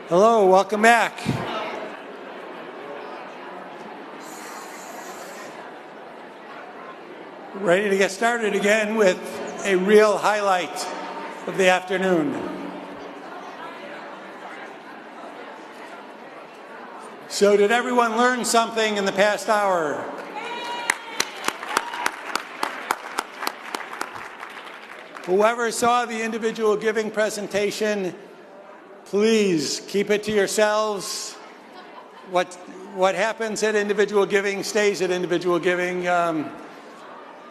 Hello, welcome back. Ready to get started again with a real highlight of the afternoon. So did everyone learn something in the past hour? Whoever saw the individual giving presentation, please keep it to yourselves. What happens at individual giving stays at individual giving.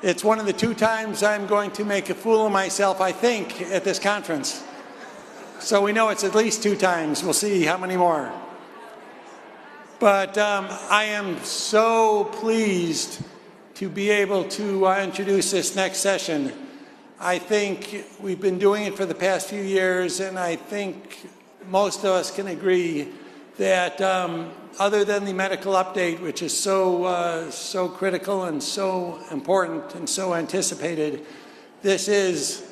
It's one of the 2 times I'm going to make a fool of myself, I think, at this conference. So we know it's at least 2 times. We'll see how many more. But I am so pleased to be able to introduce this next session. I think we've been doing it for the past few years, and I think most of us can agree that other than the medical update, which is so critical and so important and so anticipated, this is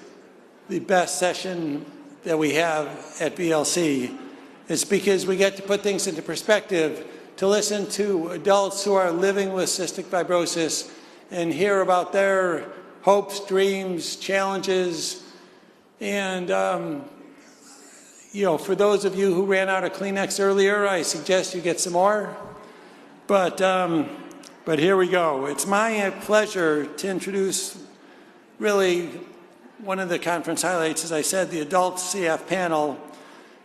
the best session that we have at VLC. It's because we get to put things into perspective, to listen to adults who are living with cystic fibrosis and hear about their hopes, dreams, challenges, and for those of you who ran out of Kleenex earlier, I suggest you get some more. But here we go. It's my pleasure to introduce really one of the conference highlights, as I said, the adult CF panel.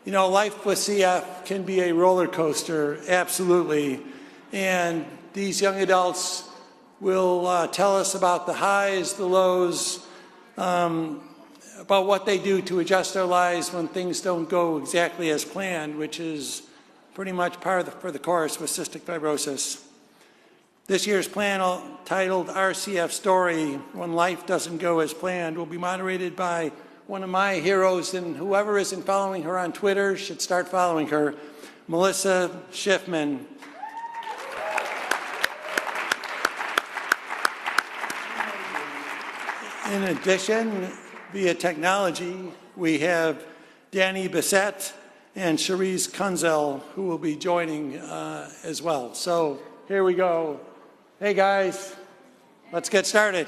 You know, life with CF can be a roller coaster, absolutely. And these young adults will tell us about the highs, the lows, about what they do to adjust their lives when things don't go exactly as planned, which is pretty much par for the course with cystic fibrosis. This year's panel, titled Our CF Story, When Life Doesn't Go as Planned, will be moderated by one of my heroes, and whoever isn't following her on Twitter should start following her, Melissa Shiffman. In addition, via technology, we have Danny Bessette and Cherise Kunzel, who will be joining as well. So here we go. Hey guys, let's get started.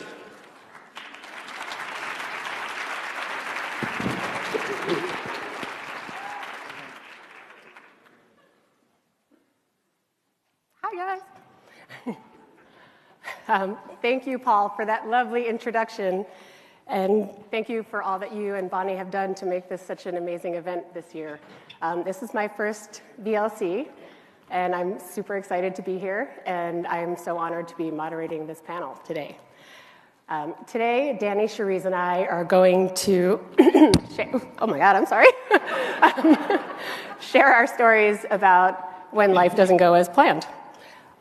Hi guys. Thank you, Paul, for that lovely introduction. And thank you for all that you and Bonnie have done to make this such an amazing event this year. This is my first VLC, and I'm super excited to be here, and I'm so honored to be moderating this panel today. Today, Danny, Cherise, and I are going to share our stories about when life doesn't go as planned.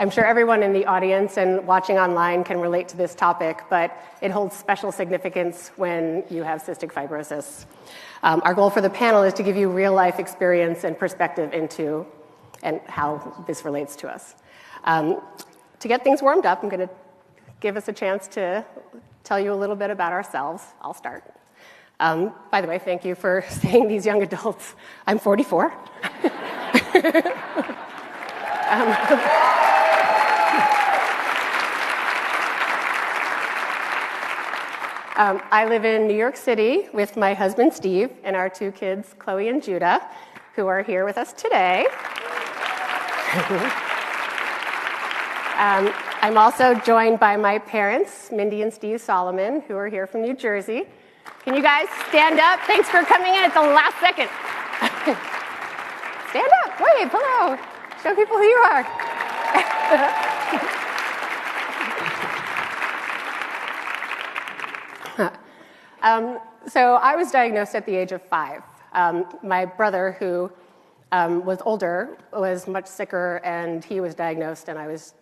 I'm sure everyone in the audience and watching online can relate to this topic, but it holds special significance when you have cystic fibrosis. Our goal for the panel is to give you real-life experience and perspective into and how this relates to us. To get things warmed up, I'm going to give us a chance to tell you a little bit about ourselves. I'll start. By the way, thank you for saying these young adults. I'm 44. I live in New York City with my husband, Steve, and our 2 kids, Chloe and Judah, who are here with us today. I'm also joined by my parents, Mindy and Steve Solomon, who are here from New Jersey. Can you guys stand up? Thanks for coming in at the last second. Stand up, wave, hello. Show people who you are. So I was diagnosed at the age of 5. My brother, who was older, was much sicker, and he was diagnosed, and I was,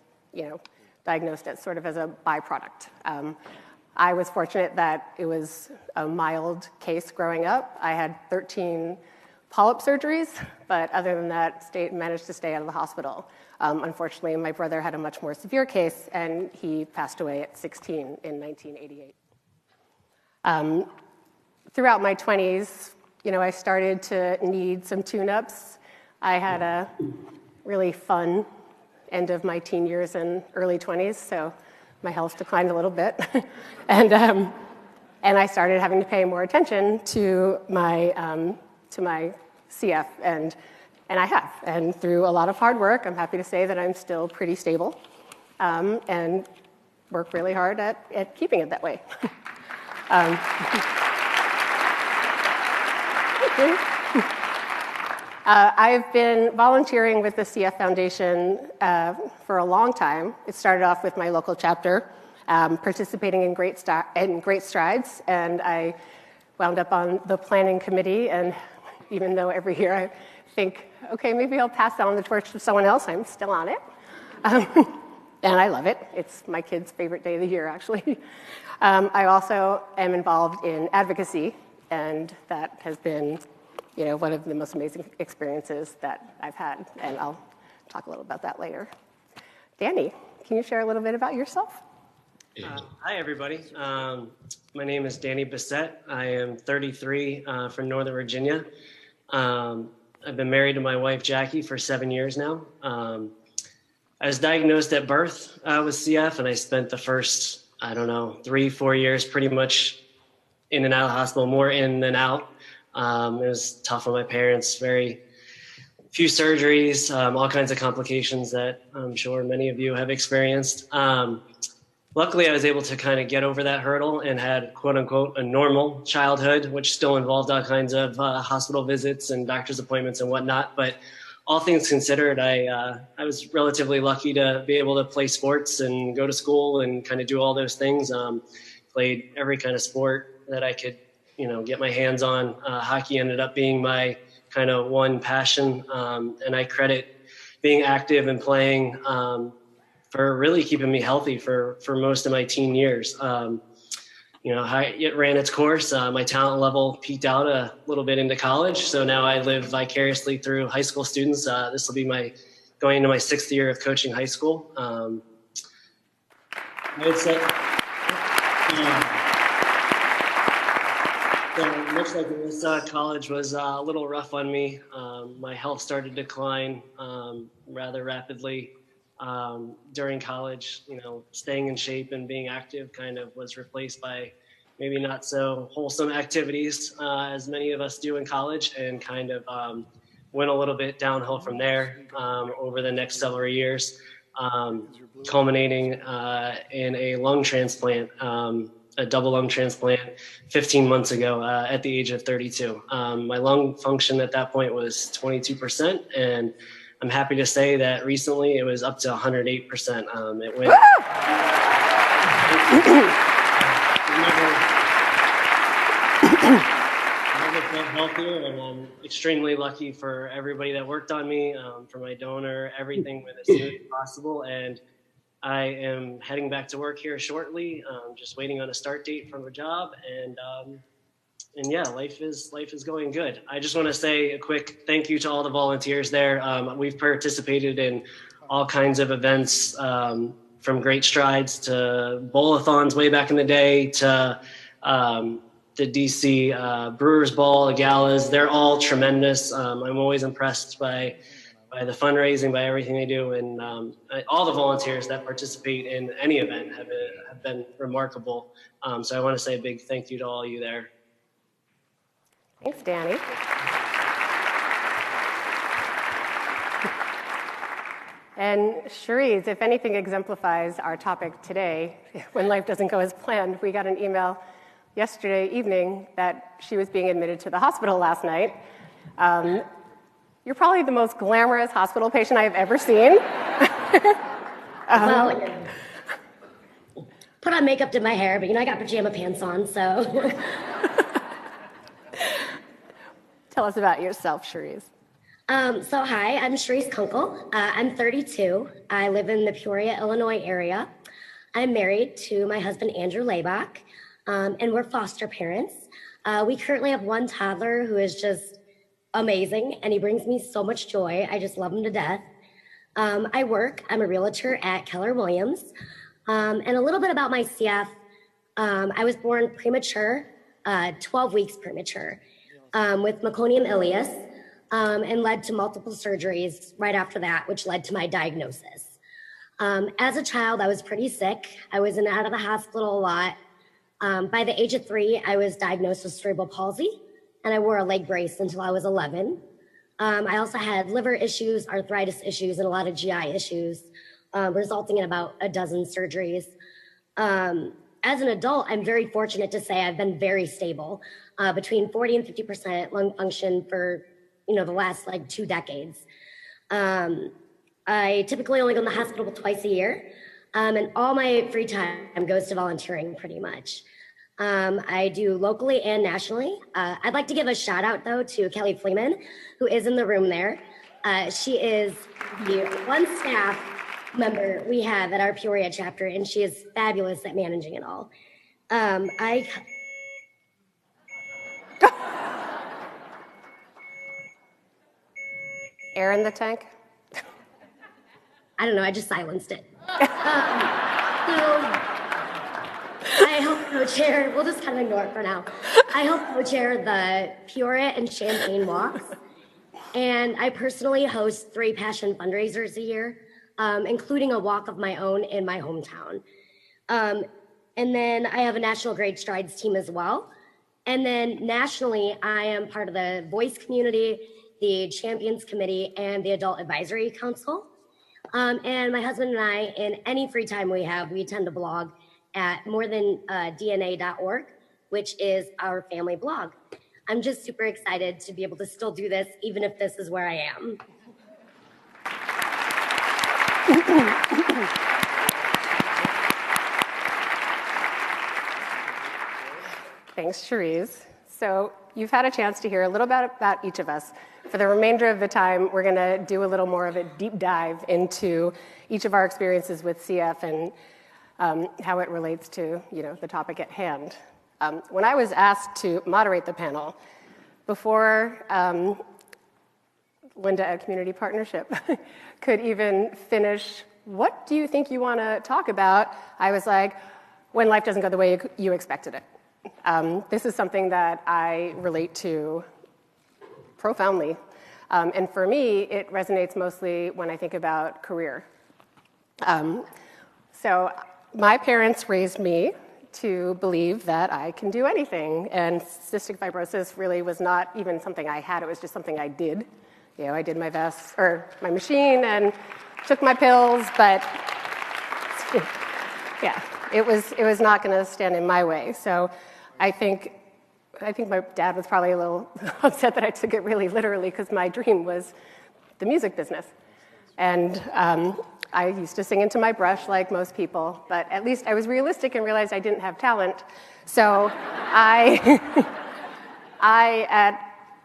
diagnosed as sort of as a byproduct. I was fortunate that it was a mild case growing up. I had 13 polyp surgeries, but other than that, managed to stay out of the hospital. Unfortunately, my brother had a much more severe case, and he passed away at 16 in 1988. Throughout my 20s, I started to need some tune-ups. I had a really fun end of my teen years and early 20s, so my health declined a little bit. and I started having to pay more attention to my CF, and I have. And through a lot of hard work, I'm happy to say that I'm still pretty stable, and work really hard at keeping it that way. I've been volunteering with the CF Foundation for a long time. It started off with my local chapter, participating in great strides, and I wound up on the planning committee, and even though every year I think, okay, maybe I'll pass on the torch to someone else, I'm still on it. And I love it. It's my kids' favorite day of the year, actually. I also am involved in advocacy, and that has been, one of the most amazing experiences that I've had, and I'll talk a little about that later. Danny, can you share a little bit about yourself? Hi, everybody. My name is Danny Bessette. I am 33 from Northern Virginia. I've been married to my wife, Jackie, for 7 years now. I was diagnosed at birth with CF, and I spent the first, 3-4 years pretty much in and out of the hospital, more in than out. It was tough on my parents, very few surgeries, all kinds of complications that I'm sure many of you have experienced. Luckily, I was able to kind of get over that hurdle and had, quote unquote, a normal childhood, which still involved all kinds of hospital visits and doctor's appointments and whatnot. But all things considered, I was relatively lucky to be able to play sports and go to school and kind of do all those things. Played every kind of sport that I could, get my hands on. Hockey ended up being my kind of one passion, and I credit being active and playing for really keeping me healthy for most of my teen years. It ran its course. My talent level peaked out a little bit into college, so now I live vicariously through high school students. This will be going into my 6th year of coaching high school. I would say, so much like this, college was a little rough on me. My health started to decline rather rapidly. During college, staying in shape and being active kind of was replaced by maybe not so wholesome activities as many of us do in college, and kind of went a little bit downhill from there over the next several years, culminating in a lung transplant, a double lung transplant 15 months ago at the age of 32. My lung function at that point was 22%, and I'm happy to say that recently it was up to 108%. It went. Never felt healthier, and I'm extremely lucky for everybody that worked on me, for my donor, everything went as smooth as possible. And I am heading back to work here shortly. Just waiting on a start date from a job, and yeah, life is going good. I just want to say a quick thank you to all the volunteers there. We've participated in all kinds of events, from Great Strides to bowl-a-thons way back in the day to the DC Brewers Ball, the galas. They're all tremendous. I'm always impressed by the fundraising, by everything they do, and all the volunteers that participate in any event have been remarkable. So I want to say a big thank you to all of you there. Thanks, Danny. And Cherise, if anything exemplifies our topic today, when life doesn't go as planned, we got an email yesterday evening that she was being admitted to the hospital last night. You're probably the most glamorous hospital patient I've ever seen. Well, put on makeup, did my hair, but I got pajama pants on, so. Tell us about yourself, Cherise. So hi, I'm Cherise Kunkel. I'm 32. I live in the Peoria, Illinois area. I'm married to my husband, Andrew Laybach, and we're foster parents. We currently have one toddler who is just amazing, and he brings me so much joy. I just love him to death. I'm a realtor at Keller Williams. And a little bit about my CF. I was born premature, 12 weeks premature, with meconium ileus. and led to multiple surgeries right after that, which led to my diagnosis. As a child, I was pretty sick. I was in and out of the hospital a lot. By the age of 3, I was diagnosed with cerebral palsy, and I wore a leg brace until I was 11. I also had liver issues, arthritis issues, and a lot of GI issues, resulting in about a dozen surgeries. As an adult, I'm very fortunate to say I've been very stable, between 40 and 50% lung function for, the last 2 decades. I typically only go to the hospital twice a year, and all my free time goes to volunteering pretty much. I do locally and nationally. I'd like to give a shout out though to Kelly Fleeman, who is in the room there. She is the one staff member we have at our Peoria chapter, and she is fabulous at managing it all. Air in the tank? I don't know, I just silenced it. I help co-chair, we'll just kind of ignore it for now. I help co-chair the Peoria and Champaign walks, and I personally host 3 passion fundraisers a year, including a walk of my own in my hometown. And then I have a National Great Strides team as well. And then nationally, I am part of the Voice Community, the Champions Committee, and the Adult Advisory Council. And my husband and I, in any free time we have, we tend to blog at morethandna.org, which is our family blog. I'm just super excited to be able to still do this, even if this is where I am. Thanks, Cherise. So you've had a chance to hear a little bit about each of us. For the remainder of the time, we're going to do a little more of a deep dive into each of our experiences with CF and how it relates to, the topic at hand. When I was asked to moderate the panel, before Linda at Community Partnership could even finish, what do you think you want to talk about? I was like, when life doesn't go the way you expected it. This is something that I relate to profoundly. And for me, it resonates mostly when I think about career. So my parents raised me to believe that I can do anything. And cystic fibrosis really was not even something I had. It was just something I did. I did my best, or my machine, and took my pills, but yeah, it was not going to stand in my way. So I think my dad was probably a little upset that I took it really literally, because my dream was the music business. And I used to sing into my brush like most people, but at least I was realistic and realized I didn't have talent. So I at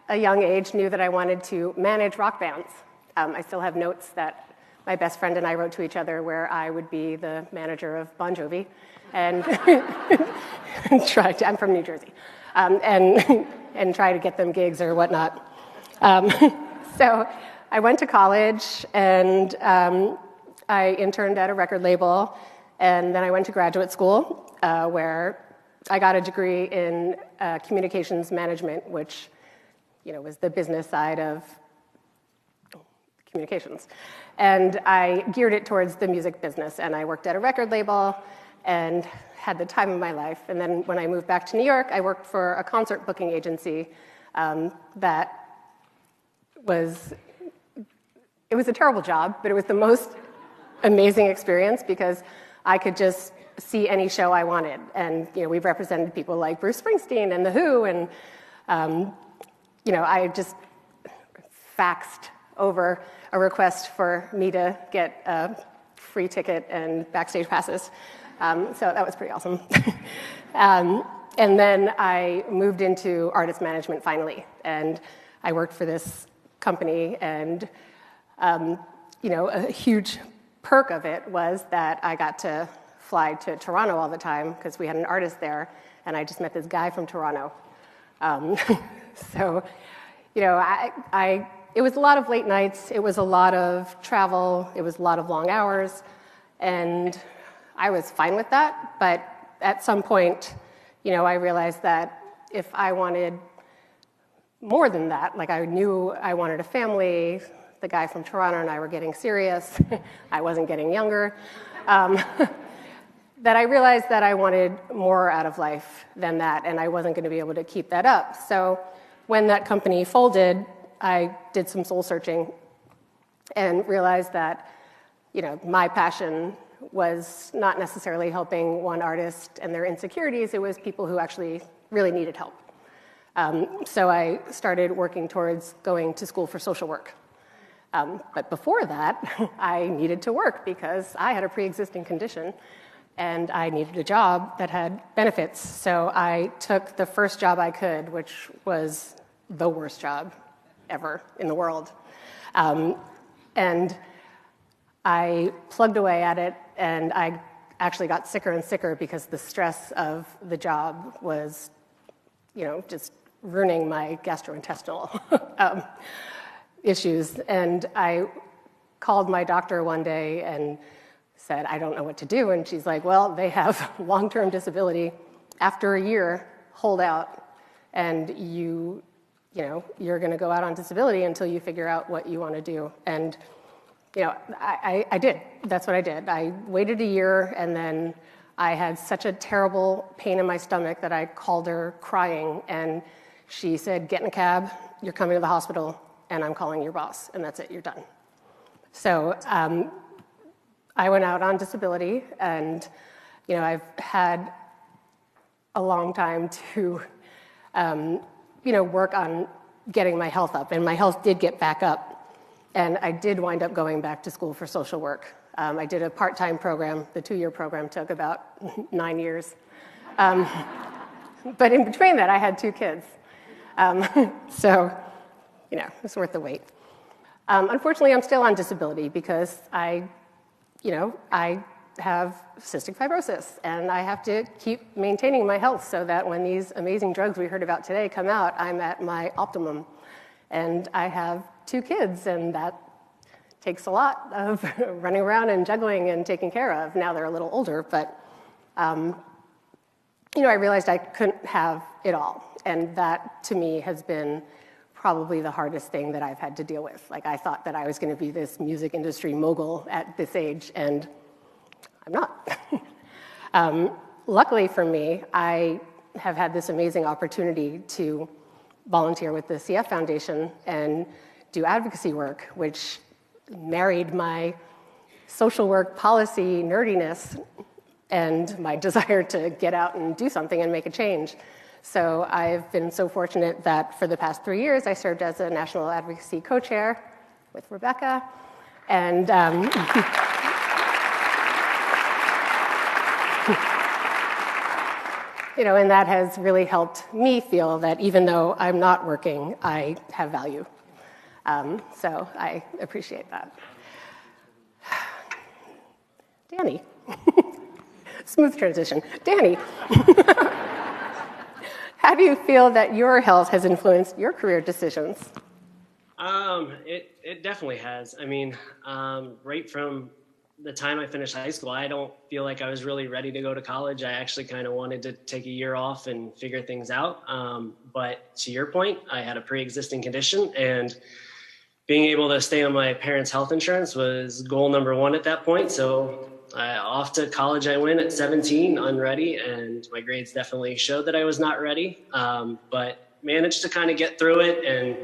a young age, knew that I wanted to manage rock bands. I still have notes that my best friend and I wrote to each other where I would be the manager of Bon Jovi and I'm from New Jersey, and try to get them gigs or whatnot. So I went to college and I interned at a record label, and then I went to graduate school where I got a degree in communications management, which was the business side of communications. And I geared it towards the music business, and I worked at a record label and had the time of my life. And then when I moved back to New York, I worked for a concert booking agency that was a terrible job, but it was the most amazing experience because I could just see any show I wanted. And we represented people like Bruce Springsteen and The Who, and I just faxed over a request for me to get a free ticket and backstage passes. So that was pretty awesome. And then I moved into artist management finally, and I worked for this company, and a huge perk of it was that I got to fly to Toronto all the time because we had an artist there, and I just met this guy from Toronto. So, it was a lot of late nights, it was a lot of travel, it was a lot of long hours, and I was fine with that, but at some point, I realized that if I wanted more than that. Like I knew I wanted a family. The guy from Toronto and I were getting serious. I wasn't getting younger. That I realized that I wanted more out of life than that, and I wasn't going to be able to keep that up. So when that company folded, I did some soul searching and realized that, my passion was not necessarily helping one artist and their insecurities. It was people who actually really needed help. So I started working towards going to school for social work. But before that, I needed to work because I had a pre-existing condition and I needed a job that had benefits. So I took the first job I could, which was the worst job ever in the world. And I plugged away at it, and I actually got sicker and sicker because the stress of the job was, just ruining my gastrointestinal issues. And I called my doctor one day and said, I don't know what to do. And she's like, well, they have long-term disability. After a year, hold out. And you're going to go out on disability until you figure out what you want to do. And, I did. That's what I did. I waited a year, and then I had such a terrible pain in my stomach that I called her crying. And she said, get in a cab, you're coming to the hospital, and I'm calling your boss. And that's it, you're done. So I went out on disability, and I've had a long time to work on getting my health up, and my health did get back up, and I did wind up going back to school for social work. I did a part-time program. The 2-year program took about 9 years, but in between that, I had 2 kids, so it's worth the wait. Unfortunately, I'm still on disability because I have cystic fibrosis, and I have to keep maintaining my health so that when these amazing drugs we heard about today come out, I'm at my optimum. And I have 2 kids, and that takes a lot of running around and juggling and taking care of. Now they're a little older, but I realized I couldn't have it all, and that to me has been probably the hardest thing that I've had to deal with. Like, I thought that I was going to be this music industry mogul at this age, and I'm not. Luckily for me, I have had this amazing opportunity to volunteer with the CF Foundation and do advocacy work, which married my social work policy nerdiness and my desire to get out and do something and make a change. So I've been so fortunate that for the past 3 years, I served as a national advocacy co-chair with Rebecca. And and that has really helped me feel that even though I'm not working, I have value. So I appreciate that. Danny. Smooth transition. Danny. How do you feel that your health has influenced your career decisions? It definitely has. I mean, right from the time I finished high school, I don't feel like I was really ready to go to college. I actually kind of wanted to take a year off and figure things out. But to your point, I had a pre-existing condition, and being able to stay on my parents' health insurance was goal number 1 at that point. So off to college I went at 17, unready, and my grades definitely showed that I was not ready, but managed to kind of get through it and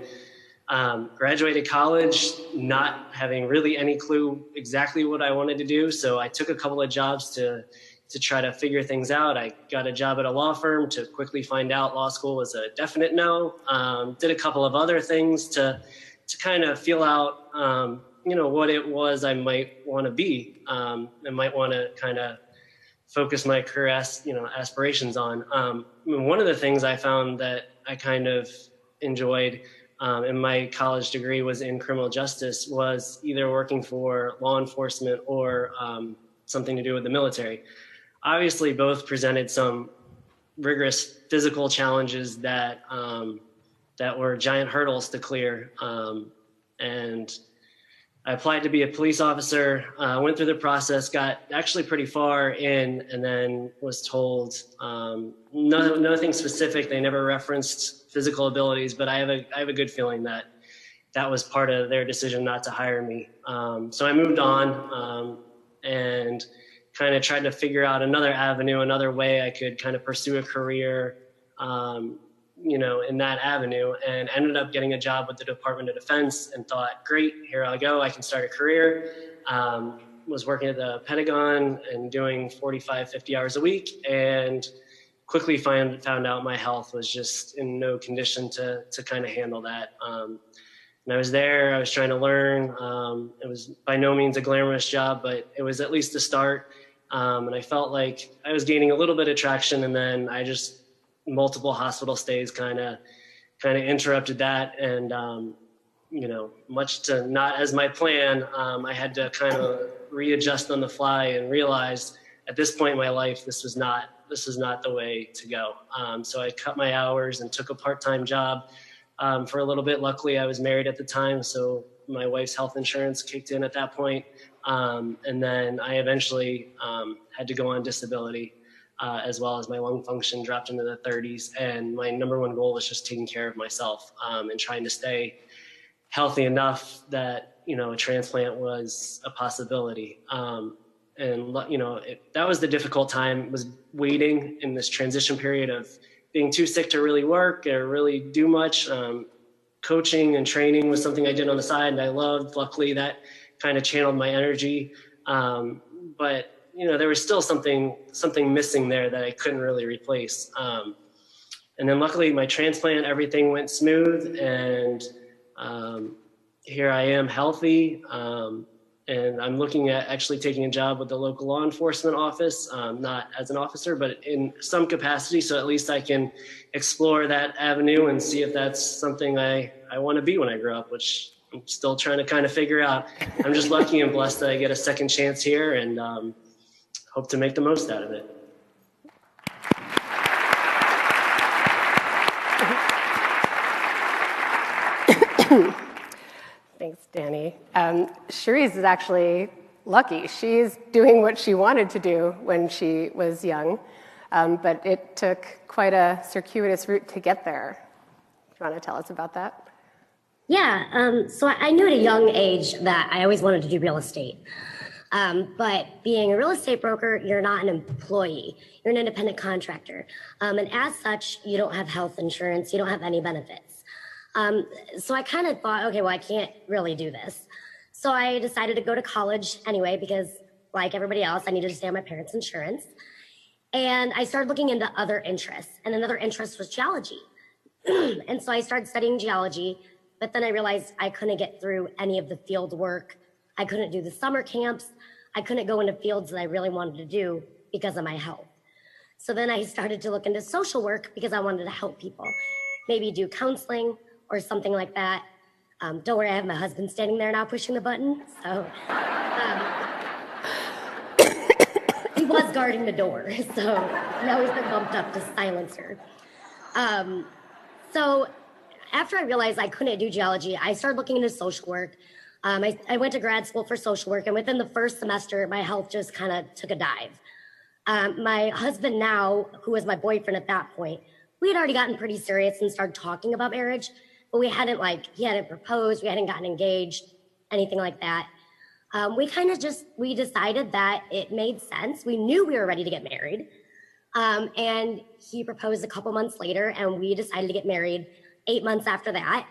graduated college not having really any clue exactly what I wanted to do. So I took a couple of jobs to try to figure things out. I got a job at a law firm to quickly find out law school was a definite no. Did a couple of other things to kind of feel out what it was I might want to be, and might want to kind of focus my career aspirations on. One of the things I found that I kind of enjoyed in my college degree was in criminal justice, was either working for law enforcement or something to do with the military. Obviously, both presented some rigorous physical challenges that were giant hurdles to clear. And I applied to be a police officer, went through the process, got actually pretty far in, and then was told nothing specific. They never referenced physical abilities, but I have a good feeling that that was part of their decision not to hire me. So I moved on and kind of tried to figure out another avenue, another way I could kind of pursue a career, in that avenue, and ended up getting a job with the Department of Defense and thought, great, here I go, I can start a career. Was working at the Pentagon and doing 45, 50 hours a week, and quickly found out my health was just in no condition to kind of handle that. And I was there, I was trying to learn. It was by no means a glamorous job, but it was at least a start. And I felt like I was gaining a little bit of traction, and then multiple hospital stays kind of interrupted that. And, much to not as my plan, I had to kind of readjust on the fly and realize at this point in my life, this is not the way to go. So I cut my hours and took a part-time job for a little bit. Luckily, I was married at the time, so my wife's health insurance kicked in at that point. And then I eventually had to go on disability, as well as my lung function dropped into the 30s. And my number one goal was just taking care of myself and trying to stay healthy enough that, a transplant was a possibility. That was the difficult time, was waiting in this transition period of being too sick to really work or really do much. Coaching and training was something I did on the side and I loved. Luckily, that kind of channeled my energy. But there was still something missing there that I couldn't really replace. And then luckily my transplant, everything went smooth, and here I am healthy. And I'm looking at actually taking a job with the local law enforcement office, not as an officer, but in some capacity. So at least I can explore that avenue and see if that's something I want to be when I grow up, which I'm still trying to kind of figure out. I'm just lucky and blessed that I get a second chance here, and hope to make the most out of it. Thanks, Danny. Cherise is actually lucky. She's doing what she wanted to do when she was young, but it took quite a circuitous route to get there. Do you want to tell us about that? Yeah, so I knew at a young age that I always wanted to do real estate. But being a real estate broker, you're not an employee. You're an independent contractor. And as such, you don't have health insurance. You don't have any benefits. So I kind of thought, okay, well, I can't really do this. So I decided to go to college anyway, because like everybody else, I needed to stay on my parents' insurance. And I started looking into other interests. And another interest was geology. And so I started studying geology, but then I realized I couldn't get through any of the field work. I couldn't do the summer camps. I couldn't go into fields that I really wanted to do because of my health. So then I started to look into social work because I wanted to help people, maybe do counseling or something like that. Don't worry, I have my husband standing there now pushing the button. So he was guarding the door. So now he's been bumped up to silencer. So after I realized I couldn't do geology, I started looking into social work. I went to grad school for social work, and within the first semester, my health just kind of took a dive. My husband now, who was my boyfriend at that point, we had already gotten pretty serious and started talking about marriage, but he hadn't proposed, we hadn't gotten engaged, anything like that. We decided that it made sense. We knew we were ready to get married. And he proposed a couple months later, and we decided to get married 8 months after that.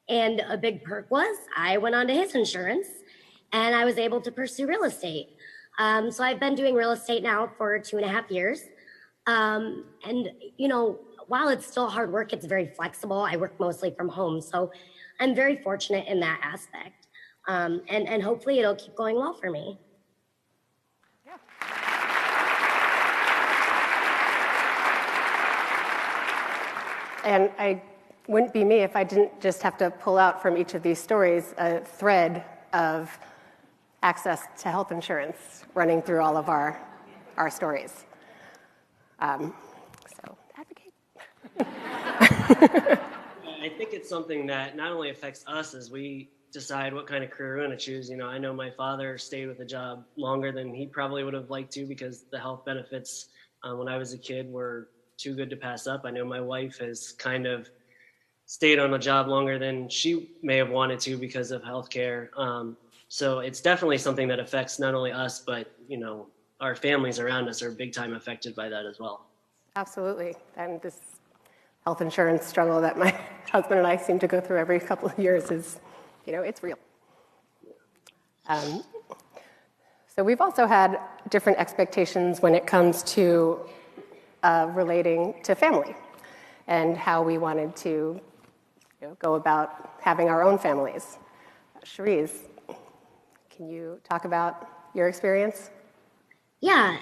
And a big perk was I went on to his insurance, and I was able to pursue real estate. So I've been doing real estate now for 2.5 years. And, while it's still hard work, it's very flexible. I work mostly from home. So I'm very fortunate in that aspect. And hopefully it'll keep going well for me. Yeah. And I wouldn't be me if I didn't just have to pull out from each of these stories a thread of access to health insurance running through all of our stories. So advocate. I think it's something that not only affects us as we decide what kind of career we're going to choose. You know, I know my father stayed with a job longer than he probably would have liked to because the health benefits when I was a kid were too good to pass up. I know my wife has kind of stayed on a job longer than she may have wanted to because of healthcare. So it's definitely something that affects not only us, but, you know, our families around us are big time affected by that as well. Absolutely. And this health insurance struggle that my husband and I seem to go through every couple of years is, you know, it's real. So we've also had different expectations when it comes to relating to family and how we wanted to go about having our own families. Cherise, can you talk about your experience? Yeah,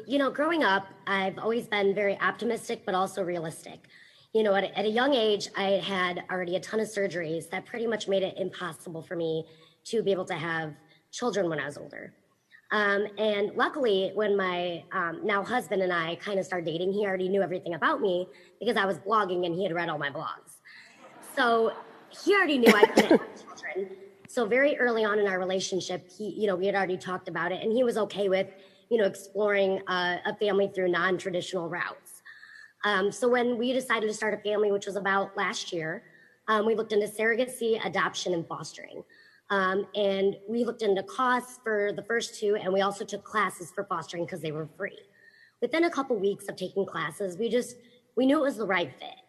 you know, growing up, I've always been very optimistic, but also realistic. You know, at a young age, I had already a ton of surgeries that pretty much made it impossible for me to be able to have children when I was older. And luckily, when my now husband and I kind of started dating, he already knew everything about me because I was blogging and he had read all my blogs. So he already knew I couldn't have children. So very early on in our relationship, we had already talked about it, and he was okay with, exploring a family through non-traditional routes. So when we decided to start a family, which was about last year, we looked into surrogacy, adoption, and fostering. And we looked into costs for the first two, and we also took classes for fostering because they were free. Within a couple weeks of taking classes, we knew it was the right fit.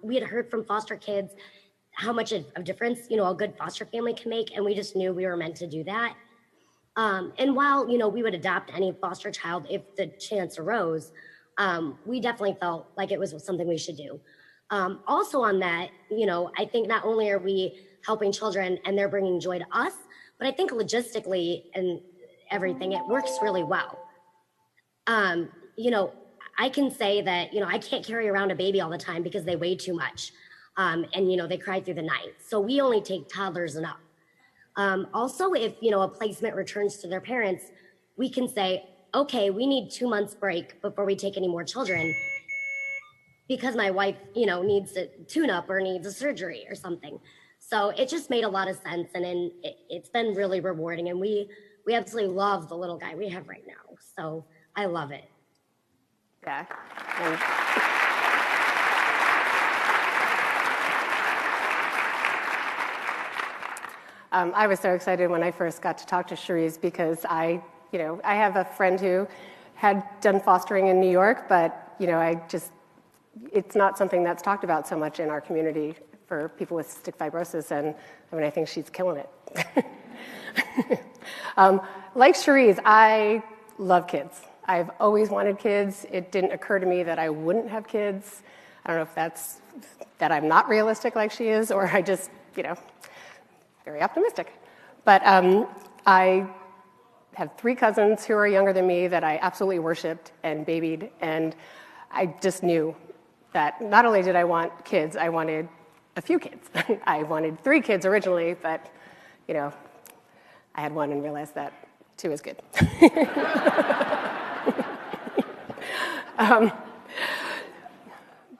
We had heard from foster kids how much of a difference, a good foster family can make, and we just knew we were meant to do that. And while, we would adopt any foster child if the chance arose, we definitely felt like it was something we should do. Also on that, I think not only are we helping children and they're bringing joy to us, but I think logistically and everything, it works really well. I can say that, I can't carry around a baby all the time because they weigh too much. And, they cry through the night. So we only take toddlers and up. Also, if, a placement returns to their parents, we can say, okay, we need 2 months break before we take any more children because my wife, needs a tune-up or needs a surgery or something. So it just made a lot of sense, and it's been really rewarding, and we absolutely love the little guy we have right now. So I love it. Yeah. I was so excited when I first got to talk to Cherise because I have a friend who had done fostering in New York, but, it's not something that's talked about so much in our community for people with cystic fibrosis, and I think she's killing it. Like Cherise, I love kids. I've always wanted kids. It didn't occur to me that I wouldn't have kids. I don't know if that's that I'm not realistic like she is, or I just, very optimistic. But I have 3 cousins who are younger than me that I absolutely worshipped and babied, and I just knew that not only did I want kids, I wanted a few kids. I wanted 3 kids originally, but, I had 1 and realized that 2 is good.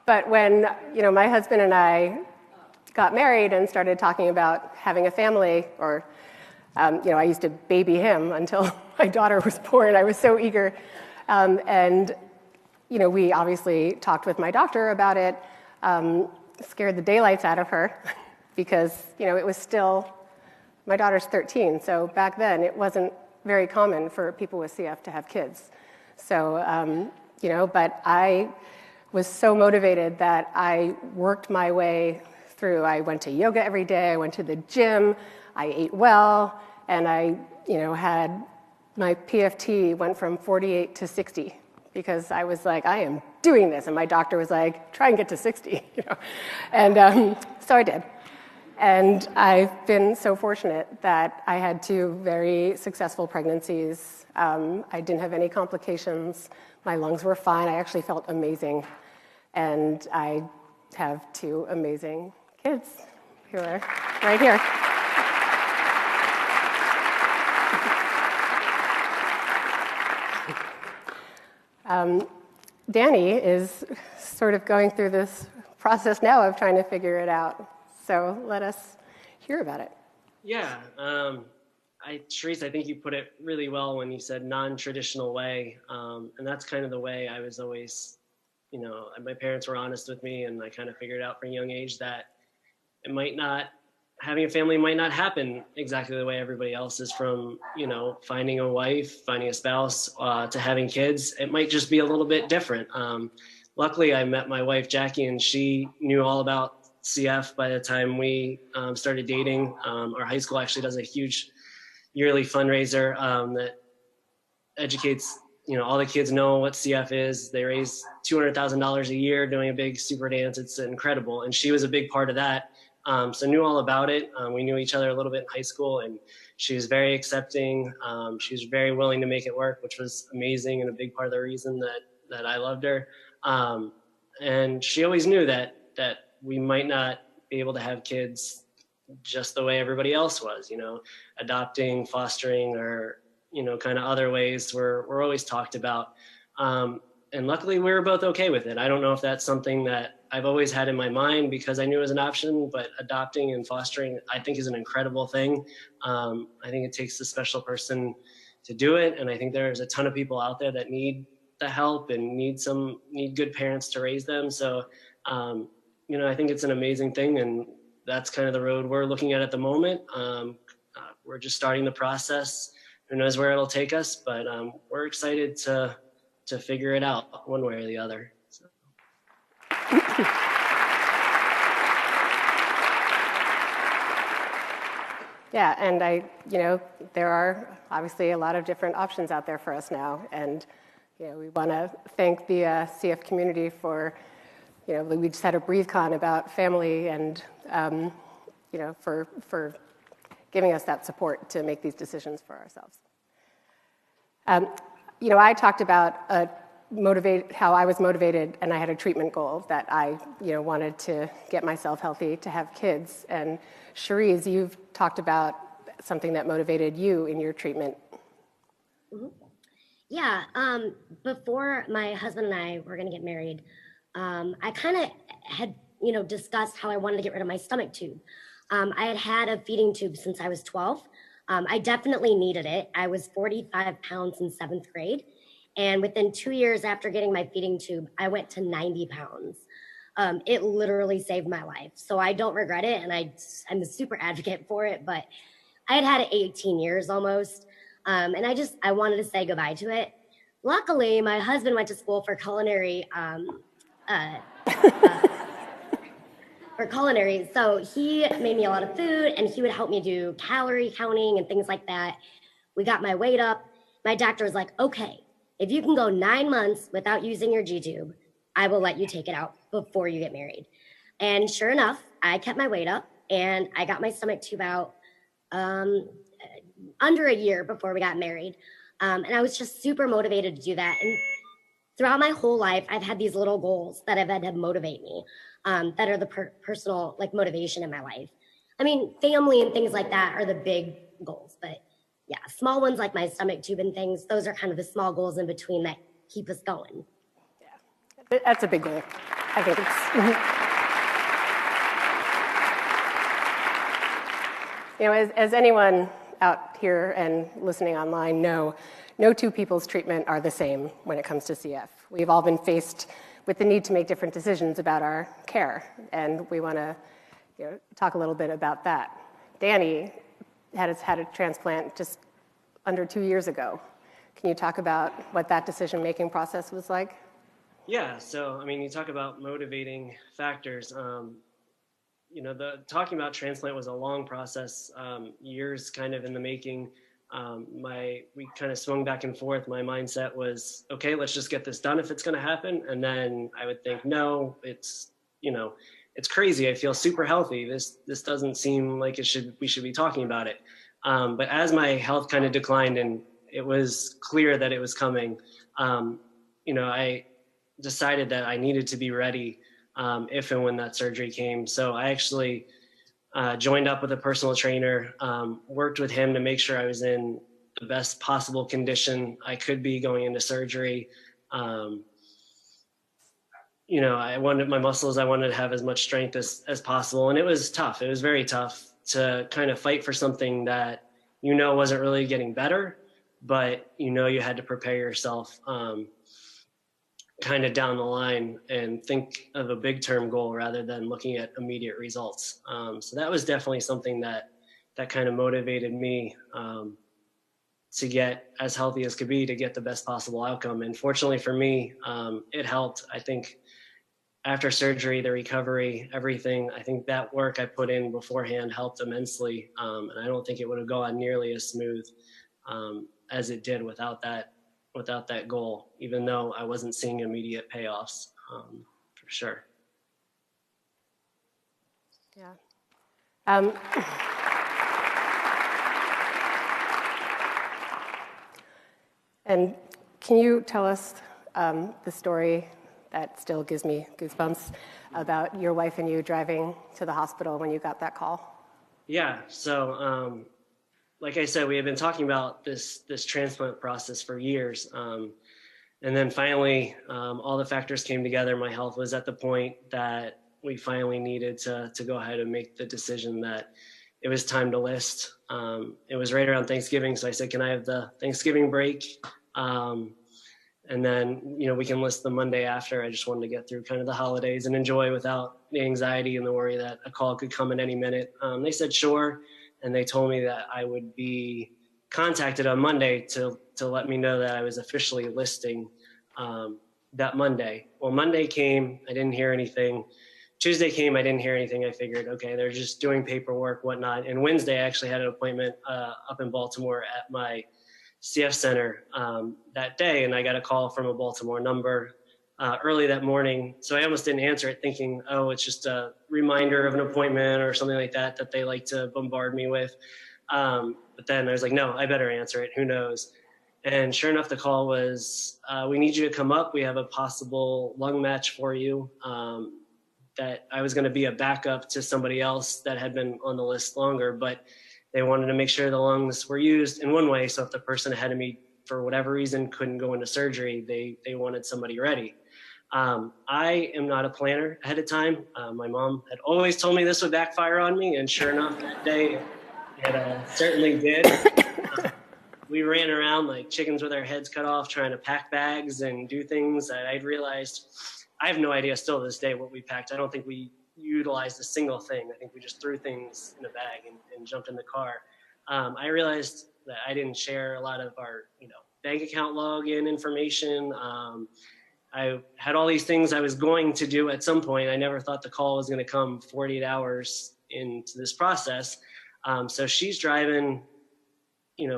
But when, my husband and I got married and started talking about having a family, or, I used to baby him until my daughter was born. I was so eager. And, we obviously talked with my doctor about it, scared the daylights out of her because, it was still, my daughter's 13. So back then it wasn't very common for people with CF to have kids. So, but I was so motivated that I worked my way through. I went to yoga every day. I went to the gym. I ate well. And I, had my PFT went from 48 to 60 because I was like, I am doing this. And my doctor was like, try and get to 60, And so I did. And I've been so fortunate that I had 2 very successful pregnancies. I didn't have any complications. My lungs were fine. I actually felt amazing. And I have 2 amazing kids who are right here. Danny is sort of going through this process now of trying to figure it out. So let us hear about it. Yeah, Therese, I think you put it really well when you said non-traditional way, and that's kind of the way I was always, my parents were honest with me, and I kind of figured out from a young age that having a family might not happen exactly the way everybody else is, from, finding a wife, finding a spouse, to having kids. It might just be a little bit different. Luckily, I met my wife, Jackie, and she knew all about CF by the time we started dating. Our high school actually does a huge yearly fundraiser that educates, all the kids know what CF is. They raise $200,000 a year doing a big super dance. It's incredible. And she was a big part of that. So knew all about it. We knew each other a little bit in high school, and she was very accepting. She was very willing to make it work, which was amazing and a big part of the reason that I loved her. And she always knew that we might not be able to have kids just the way everybody else was, adopting, fostering, or, kind of other ways were always talked about. And luckily we were both okay with it. I don't know if that's something that I've always had in my mind because I knew it was an option, but adopting and fostering, I think, is an incredible thing. I think it takes a special person to do it. And I think there's a ton of people out there that need the help and need good parents to raise them. So, I think it's an amazing thing, and that's kind of the road we're looking at the moment. We're just starting the process. Who knows where it'll take us, but we're excited to figure it out one way or the other. So. Yeah, and there are obviously a lot of different options out there for us now, and we want to thank the CF community for, we just had a BreatheCon about family, and for giving us that support to make these decisions for ourselves. I talked about how I was motivated, and I had a treatment goal that I, wanted to get myself healthy, to have kids. And Cherise, you've talked about something that motivated you in your treatment. Mm-hmm. Yeah, before my husband and I were going to get married, I kind of had, discussed how I wanted to get rid of my stomach tube. I had had a feeding tube since I was 12. I definitely needed it. I was 45 pounds in 7th grade. And within 2 years after getting my feeding tube, I went to 90 pounds. It literally saved my life. So I don't regret it. And I'm a super advocate for it, but I had it 18 years almost. And I wanted to say goodbye to it. Luckily, my husband went to school for culinary, so he made me a lot of food, and he would help me do calorie counting and things like that. We got my weight up. My doctor was like, okay, if you can go 9 months without using your G-tube, I will let you take it out before you get married. And sure enough, I kept my weight up, and I got my stomach tube out under a year before we got married. And I was just super motivated to do that. And throughout my whole life, I've had these little goals that I've had to motivate me, that are the personal motivation in my life. I mean, family and things like that are the big goals, but yeah, small ones like my stomach tube and things, those are kind of the small goals in between that keep us going. Yeah, that's a big goal. I think it's, as anyone out here and listening online know, no two people's treatment are the same when it comes to CF. We've all been faced with the need to make different decisions about our care, and we want to talk a little bit about that. Danny had a transplant just under 2 years ago. Can you talk about what that decision-making process was like? Yeah, so you talk about motivating factors. Talking about transplant was a long process, years kind of in the making. We kind of swung back and forth. My mindset was, okay, let's just get this done if it's going to happen. And then I would think, no, it's crazy. I feel super healthy. This doesn't seem like we should be talking about it. But as my health kind of declined and it was clear that it was coming, I decided that I needed to be ready if and when that surgery came. So I actually joined up with a personal trainer, worked with him to make sure I was in the best possible condition I could be going into surgery. I wanted my muscles, I wanted to have as much strength as possible. And it was tough. It was very tough to kind of fight for something that, wasn't really getting better, but, you had to prepare yourself kind of down the line and think of a big term goal rather than looking at immediate results. So that was definitely something that kind of motivated me to get as healthy as could be, to get the best possible outcome. And fortunately for me, it helped. I think after surgery, the recovery, everything, I think that work I put in beforehand helped immensely. And I don't think it would have gone nearly as smooth as it did without that goal, even though I wasn't seeing immediate payoffs, for sure. Yeah. And can you tell us the story that still gives me goosebumps about your wife and you driving to the hospital when you got that call? Yeah. So, like I said, we had been talking about this transplant process for years. And then finally, all the factors came together. My health was at the point that we finally needed to go ahead and make the decision that it was time to list. It was right around Thanksgiving. So I said, can I have the Thanksgiving break? And then, we can list the Monday after. I just wanted to get through kind of the holidays and enjoy without the anxiety and the worry that a call could come at any minute. They said, sure. And they told me that I would be contacted on Monday to let me know that I was officially listing that Monday. Well, Monday came, I didn't hear anything. Tuesday came, I didn't hear anything. I figured, okay, they're just doing paperwork, whatnot. And Wednesday, I actually had an appointment up in Baltimore at my CF center that day, and I got a call from a Baltimore number early that morning. So I almost didn't answer it, thinking, oh, it's just a reminder of an appointment or something like that they like to bombard me with. But then I was like, no, I better answer it. Who knows? And sure enough, the call was, we need you to come up. We have a possible lung match for you. That I was going to be a backup to somebody else that had been on the list longer, but they wanted to make sure the lungs were used in one way. So if the person ahead of me, for whatever reason, couldn't go into surgery, they wanted somebody ready. I am not a planner ahead of time. My mom had always told me this would backfire on me, and sure enough, that day it certainly did. We ran around like chickens with our heads cut off, trying to pack bags and do things that I'd realized, I have no idea still to this day what we packed. I don't think we utilized a single thing. I think we just threw things in a bag and jumped in the car. I realized that I didn't share a lot of our, bank account login information. I had all these things I was going to do at some point. I never thought the call was going to come 48 hours into this process. So she's driving,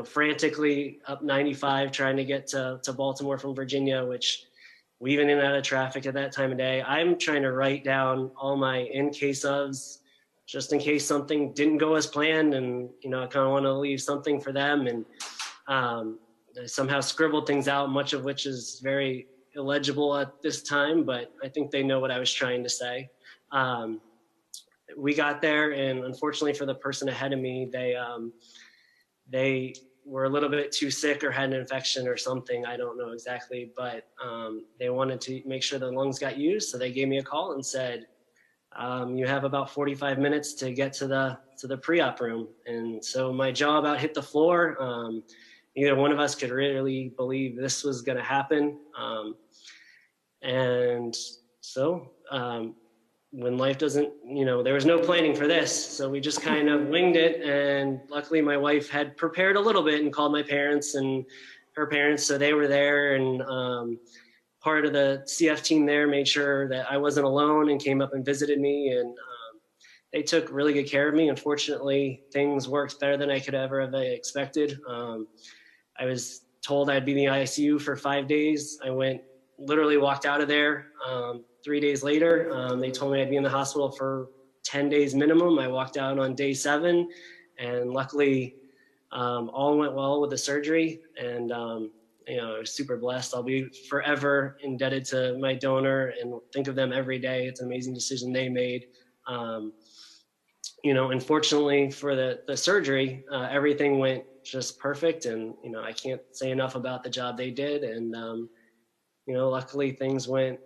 frantically up 95, trying to get to Baltimore from Virginia, which weaving in and out of traffic at that time of day. I'm trying to write down all my in case ofs, just in case something didn't go as planned. And, I kind of want to leave something for them. And I somehow scribbled things out, much of which is very illegible at this time, but I think they know what I was trying to say. We got there, and unfortunately for the person ahead of me, they were a little bit too sick or had an infection or something. I don't know exactly, but they wanted to make sure the lungs got used. So they gave me a call and said, you have about 45 minutes to get to the pre-op room. And so my jaw about hit the floor. Neither one of us could really believe this was going to happen. And so when life doesn't, there was no planning for this. So we just kind of winged it. And luckily my wife had prepared a little bit and called my parents and her parents. So they were there, and part of the CF team there made sure that I wasn't alone and came up and visited me. And they took really good care of me. Unfortunately, things worked better than I could ever have expected. I was told I'd be in the ICU for 5 days. I literally walked out of there 3 days later. They told me I'd be in the hospital for 10 days minimum. I walked out on day 7, and luckily all went well with the surgery. And, I was super blessed. I'll be forever indebted to my donor and think of them every day. It's an amazing decision they made. Unfortunately for the surgery, everything went just perfect. And, I can't say enough about the job they did. And, luckily things went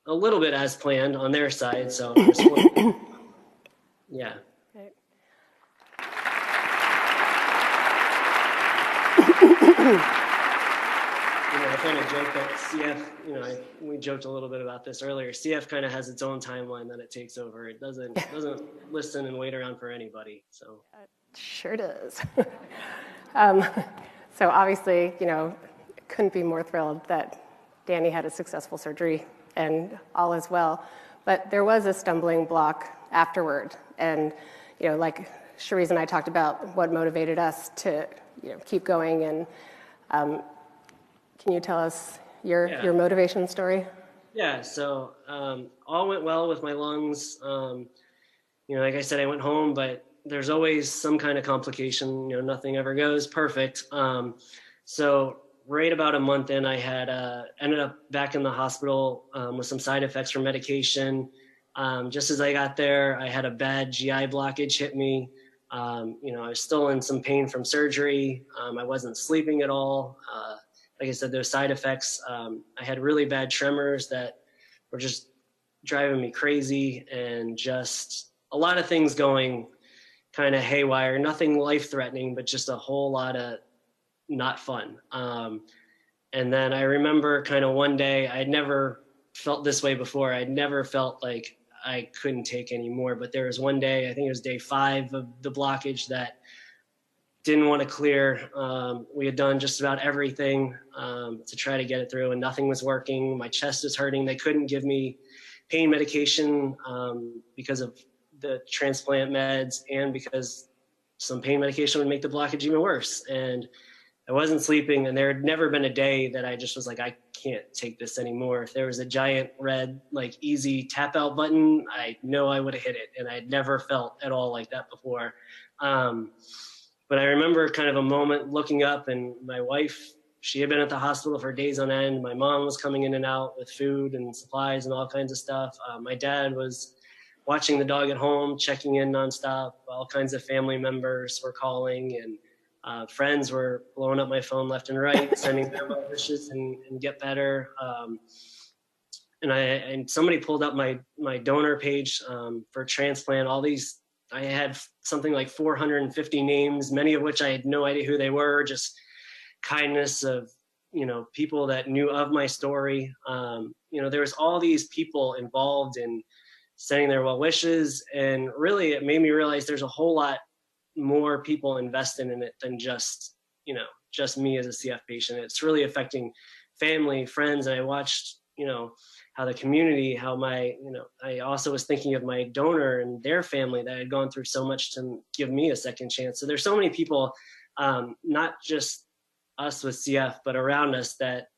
a little bit as planned on their side. So yeah. I kind of joke that CF, we joked a little bit about this earlier. CF kind of has its own timeline that it takes over. It doesn't listen and wait around for anybody. So it sure does. So obviously, couldn't be more thrilled that Danny had a successful surgery and all is well. But there was a stumbling block afterward. And, like Cherise and I talked about what motivated us to, keep going. And can you tell us your motivation story? Yeah, so all went well with my lungs. Like I said, I went home, but there's always some kind of complication. Nothing ever goes perfect. So right about a month in, I had ended up back in the hospital with some side effects from medication. Just as I got there, I had a bad GI blockage hit me. I was still in some pain from surgery. I wasn't sleeping at all. Like I said, those side effects, I had really bad tremors that were just driving me crazy, and just a lot of things going kind of haywire. Nothing life-threatening, but just a whole lot of not fun. And then I remember kind of one day, I'd never felt this way before. I'd never felt like I couldn't take any more. But there was one day, I think it was day 5 of the blockage, that didn't want to clear. We had done just about everything to try to get it through, and nothing was working. My chest was hurting. They couldn't give me pain medication because of the transplant meds, and because some pain medication would make the blockage even worse. And I wasn't sleeping, and there had never been a day that I just was like, I can't take this anymore. If there was a giant red, like, easy tap out button, I know I would have hit it. And I'd never felt at all like that before. But I remember kind of a moment looking up, and my wife, she had been at the hospital for days on end. My mom was coming in and out with food and supplies and all kinds of stuff. My dad was watching the dog at home, checking in nonstop. All kinds of family members were calling, and friends were blowing up my phone left and right, sending their well wishes and get better. And somebody pulled up my donor page for transplant. I had something like 450 names, many of which I had no idea who they were, just kindness of, people that knew of my story. There was all these people involved in sending their well wishes. And really, it made me realize there's a whole lot more people invested in it than just me as a CF patient. It's really affecting family, friends. And I watched, how the community, I also was thinking of my donor and their family that had gone through so much to give me a second chance. So there's so many people, not just us with CF, but around us that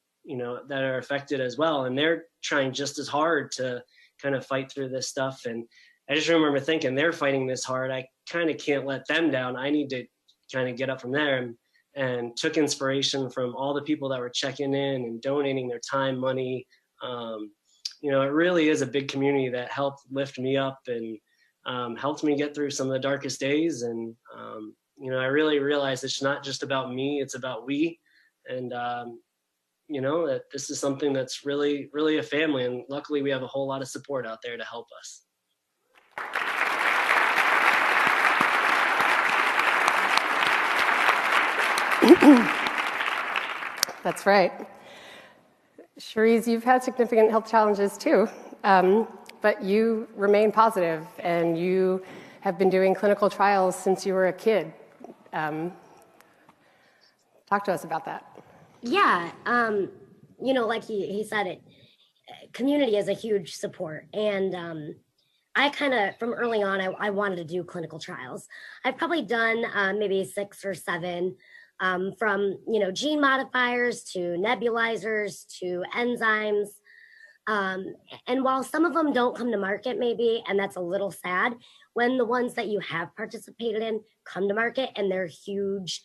are affected as well. And they're trying just as hard to kind of fight through this stuff. And I just remember thinking, they're fighting this hard. I kind of can't let them down. I need to kind of get up from there, and took inspiration from all the people that were checking in and donating their time, money. It really is a big community that helped lift me up and helped me get through some of the darkest days. And, I really realized it's not just about me, it's about we. And, that this is something that's really, really a family. And luckily we have a whole lot of support out there to help us. That's right. Cherise, you've had significant health challenges too, but you remain positive, and you have been doing clinical trials since you were a kid. Talk to us about that. Yeah, like he said, it community is a huge support, and I kind of, from early on, I wanted to do clinical trials. I've probably done maybe 6 or 7, from, gene modifiers to nebulizers to enzymes. And while some of them don't come to market maybe, and that's a little sad, when the ones that you have participated in come to market and they're huge,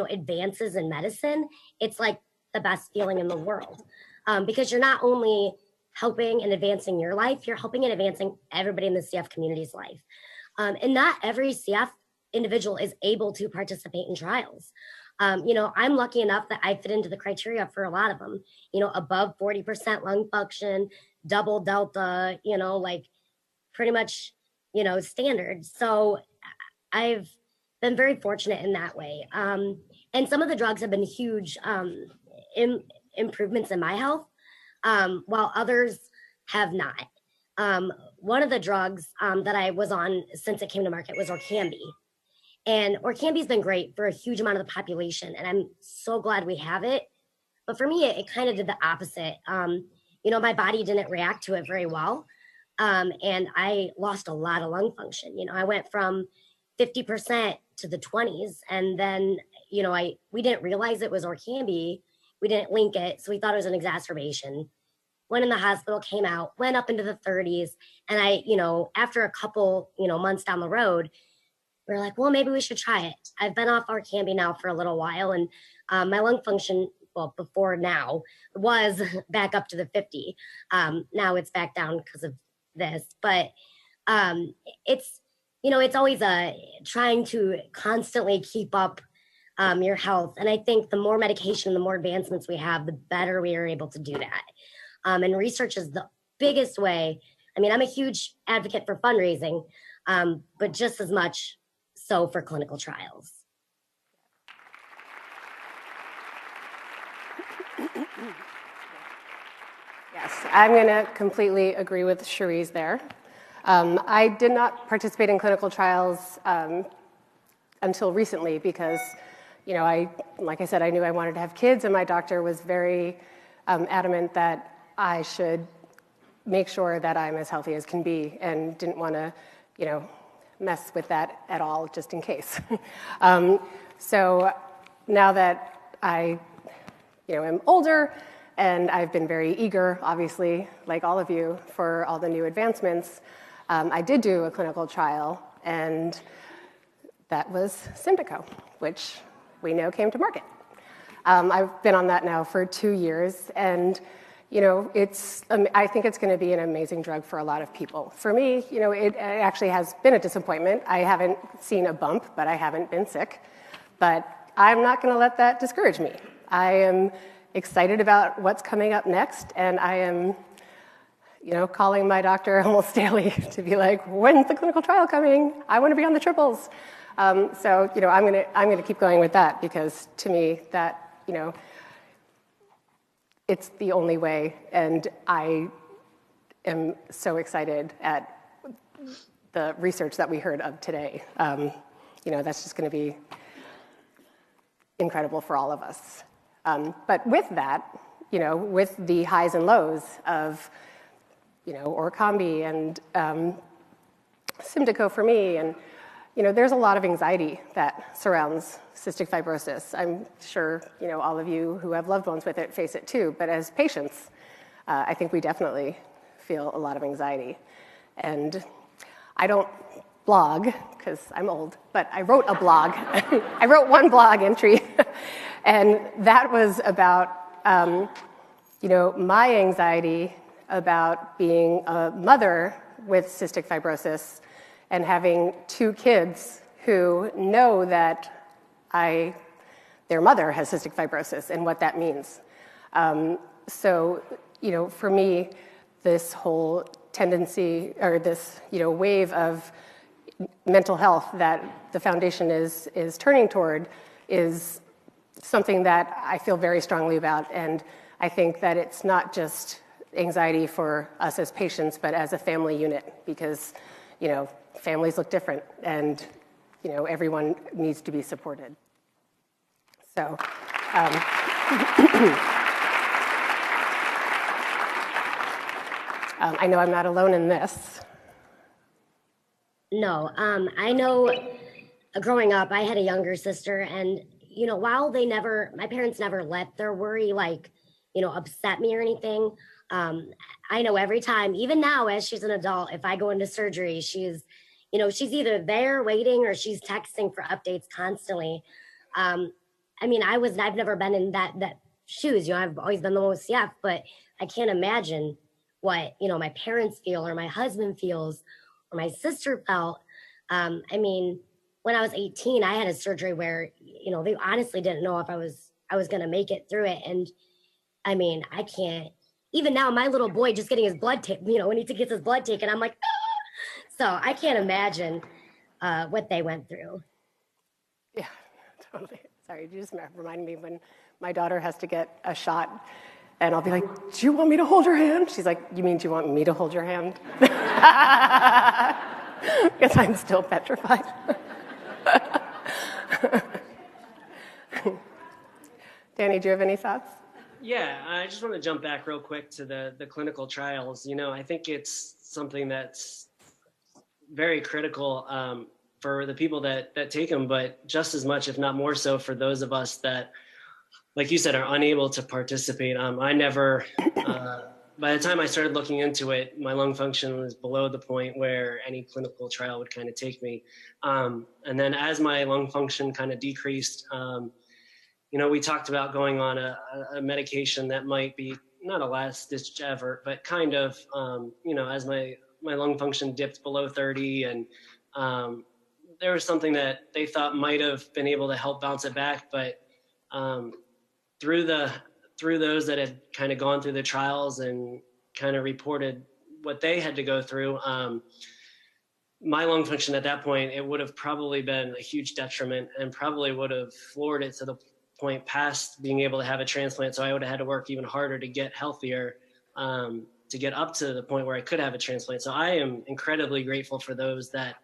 advances in medicine, it's like the best feeling in the world. Because you're not only helping and advancing your life, you're helping and advancing everybody in the CF community's life. And not every CF individual is able to participate in trials. I'm lucky enough that I fit into the criteria for a lot of them, above 40% lung function, double delta, like pretty much, standard. So I've been very fortunate in that way. And some of the drugs have been huge improvements in my health, while others have not. One of the drugs that I was on since it came to market was Orkambi. And Orkambi's been great for a huge amount of the population, and I'm so glad we have it. But for me, it kind of did the opposite. My body didn't react to it very well, and I lost a lot of lung function. I went from 50% to the 20s, and then we didn't realize it was Orkambi. We didn't link it, so we thought it was an exacerbation. Went in the hospital, came out, went up into the 30s, and after a couple months down the road, we're like, well, maybe we should try it. I've been off Orkambi now for a little while, and my lung function, well, before now, was back up to the 50. Now it's back down because of this, but it's always trying to constantly keep up your health. And I think the more medication, the more advancements we have, the better we are able to do that. And research is the biggest way. I mean, I'm a huge advocate for fundraising, but just as much so for clinical trials. Yes, I'm going to completely agree with Cherise there. I did not participate in clinical trials until recently because, like I said, I knew I wanted to have kids, and my doctor was very adamant that I should make sure that I'm as healthy as can be, and didn't want to, mess with that at all, just in case. So now that I, am older, and I've been very eager, obviously, like all of you, for all the new advancements, I did do a clinical trial, and that was Symdeko, which we know came to market. I've been on that now for 2 years, and I think it's going to be an amazing drug for a lot of people. For me, it actually has been a disappointment. I haven't seen a bump, but I haven't been sick. But I'm not going to let that discourage me. I am excited about what's coming up next, and I am, calling my doctor almost daily to be like, when's the clinical trial coming? I want to be on the triples. So, I'm going to keep going with that, because to me, that, it's the only way, and I am so excited at the research that we heard of today. That's just going to be incredible for all of us. But with that, with the highs and lows of, Orkambi and Symdeko for me, and there's a lot of anxiety that surrounds cystic fibrosis. I'm sure, all of you who have loved ones with it face it too, but as patients, I think we definitely feel a lot of anxiety. And I don't blog, because I'm old, but I wrote a blog. I wrote one blog entry, and that was about, my anxiety about being a mother with cystic fibrosis and having 2 kids who know that their mother has cystic fibrosis and what that means. So, for me, this whole tendency, or this, wave of mental health that the foundation is turning toward is something that I feel very strongly about. And I think that it's not just anxiety for us as patients, but as a family unit, because, families look different, and, everyone needs to be supported. So, I know I'm not alone in this. No, I know growing up, I had a younger sister, and, while my parents never let their worry, upset me or anything, I know every time, even now as she's an adult, if I go into surgery, she's either there waiting or she's texting for updates constantly. I've never been in that shoes, I've always been the most CF, but I can't imagine what, my parents feel, or my husband feels, or my sister felt. When I was 18, I had a surgery where, they honestly didn't know if I was going to make it through it. And I can't even now, my little boy just getting his blood taken, when he gets his blood taken, I'm like, ah! So I can't imagine what they went through. Yeah, totally. Sorry, you just remind me when my daughter has to get a shot, and I'll be like, do you want me to hold your hand? She's like, you mean do you want me to hold your hand? Because I'm still petrified. Danny, do you have any thoughts? Yeah, I just want to jump back real quick to the clinical trials. I think it's something that's very critical for the people that take them, but just as much, if not more so, for those of us that, like you said, are unable to participate. I never, by the time I started looking into it, my lung function was below the point where any clinical trial would kind of take me. And then as my lung function kind of decreased, we talked about going on a medication that might be not a last ditch effort, but kind of, as my lung function dipped below 30, and there was something that they thought might have been able to help bounce it back. But through those that had kind of gone through the trials and kind of reported what they had to go through, my lung function at that point, it would have probably been a huge detriment and probably would have floored it to the point past being able to have a transplant. So I would have had to work even harder to get healthier, to get up to the point where I could have a transplant. So I am incredibly grateful for those that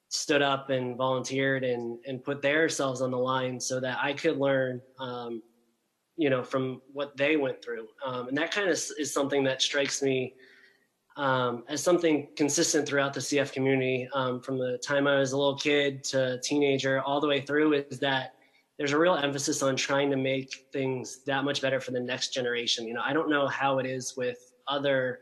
stood up and volunteered and put themselves on the line so that I could learn, from what they went through. And that kind of is something that strikes me as something consistent throughout the CF community, from the time I was a little kid to teenager all the way through, is that there's a real emphasis on trying to make things that much better for the next generation. I don't know how it is with other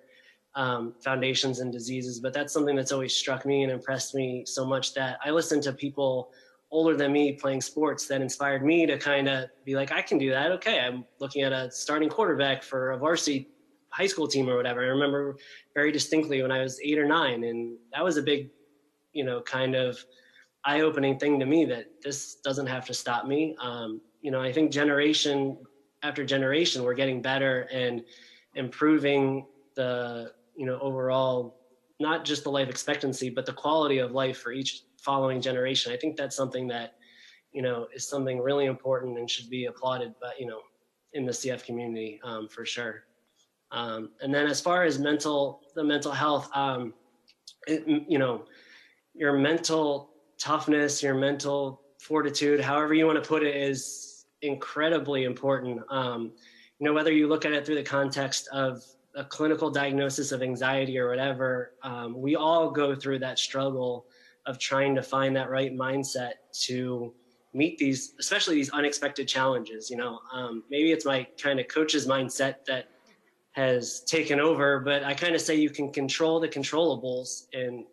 foundations and diseases, but that's something that's always struck me and impressed me so much, that I listen to people older than me playing sports that inspired me to kind of be like, I can do that. Okay, I'm looking at a starting quarterback for a varsity high school team or whatever. I remember very distinctly when I was 8 or 9, and that was a big, kind of eye-opening thing to me, that this doesn't have to stop me. I think generation after generation, we're getting better and improving the, overall, not just the life expectancy, but the quality of life for each following generation. I think that's something that, is something really important and should be applauded, but, in the CF community, for sure. And then as far as the mental health, your mental toughness, your mental fortitude, however you want to put it, is incredibly important. Whether you look at it through the context of a clinical diagnosis of anxiety or whatever, we all go through that struggle of trying to find that right mindset to meet these, especially these unexpected challenges. Maybe it's my kind of coach's mindset that has taken over, but I kind of say you can control the controllables and,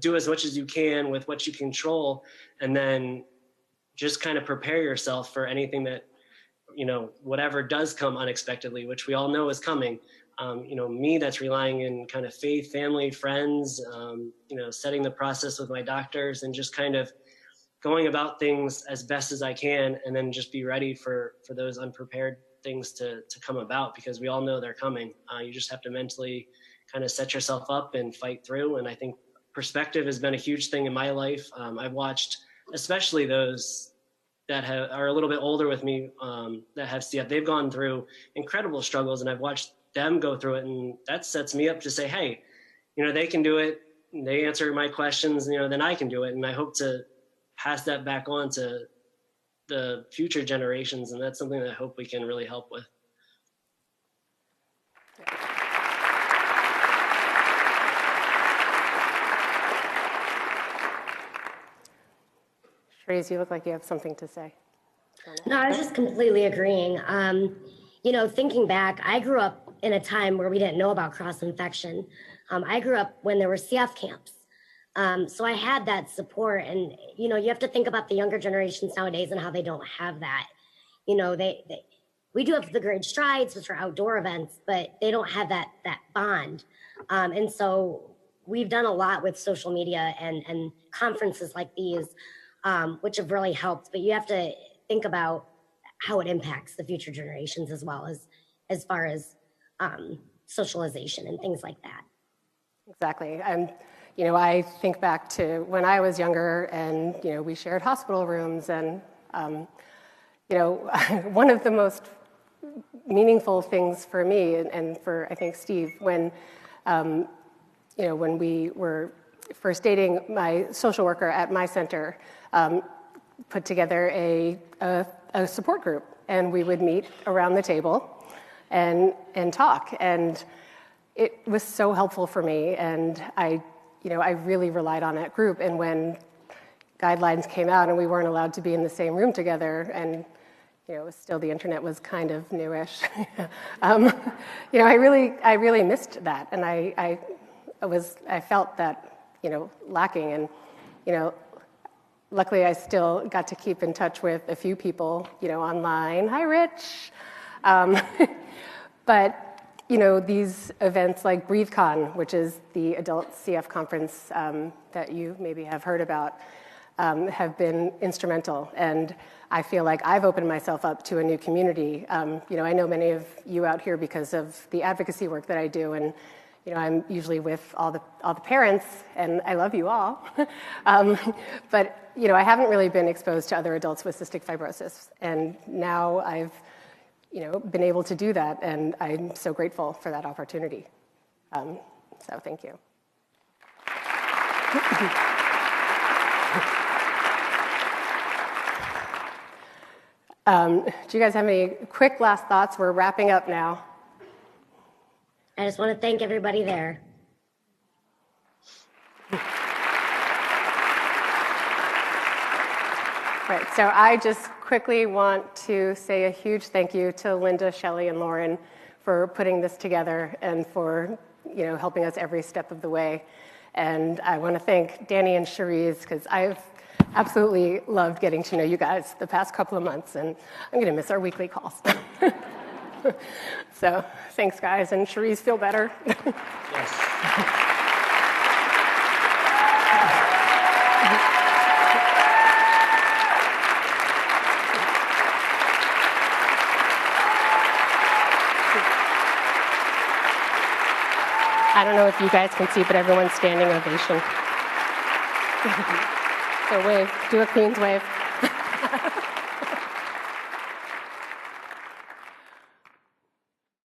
do as much as you can with what you control, and then just kind of prepare yourself for anything that, whatever does come unexpectedly, which we all know is coming. Me, that's relying in kind of faith, family, friends, setting the process with my doctors and just kind of going about things as best as I can, and then just be ready for those unprepared things to come about, because we all know they're coming. You just have to mentally kind of set yourself up and fight through. And I think perspective has been a huge thing in my life. I've watched, especially those that are a little bit older with me, that have CF. They've gone through incredible struggles, and I've watched them go through it, and that sets me up to say, hey, they can do it. They answer my questions, then I can do it. And I hope to pass that back on to the future generations, and that's something that I hope we can really help with. Therese, you look like you have something to say. No, I was just completely agreeing. Thinking back, I grew up in a time where we didn't know about cross-infection. I grew up when there were CF camps. So I had that support, and, you have to think about the younger generations nowadays and how they don't have that. We do have the Great Strides, which are outdoor events, but they don't have that bond. And so we've done a lot with social media and conferences like these, which have really helped, but you have to think about how it impacts the future generations as well, as far as socialization and things like that. Exactly. And, I think back to when I was younger and, we shared hospital rooms and, one of the most meaningful things for me and for, I think, Steve, when we were first dating, my social worker at my center put together a support group, and we would meet around the table and talk. And it was so helpful for me, and I really relied on that group. And when guidelines came out and we weren't allowed to be in the same room together, and still the internet was kind of newish, I really missed that, and I felt that lacking, and luckily I still got to keep in touch with a few people online. Hi, Rich. But these events like BreatheCon, which is the adult CF conference that you maybe have heard about, have been instrumental. And I feel like I've opened myself up to a new community. I know many of you out here because of the advocacy work that I do, and I'm usually with all the parents, and I love you all. But I haven't really been exposed to other adults with cystic fibrosis, and now I've been able to do that, and I'm so grateful for that opportunity. So thank you. Do you guys have any quick last thoughts? We're wrapping up now. I just want to thank everybody there. Right, so I just quickly want to say a huge thank you to Linda, Shelley, and Lauren for putting this together and for helping us every step of the way. And I want to thank Danny and Cherise, because I've absolutely loved getting to know you guys the past couple of months, and I'm going to miss our weekly calls. So thanks, guys, and Cherise, feel better. Yes. I don't know if you guys can see, but everyone's standing ovation. So wave, do a Queen's wave.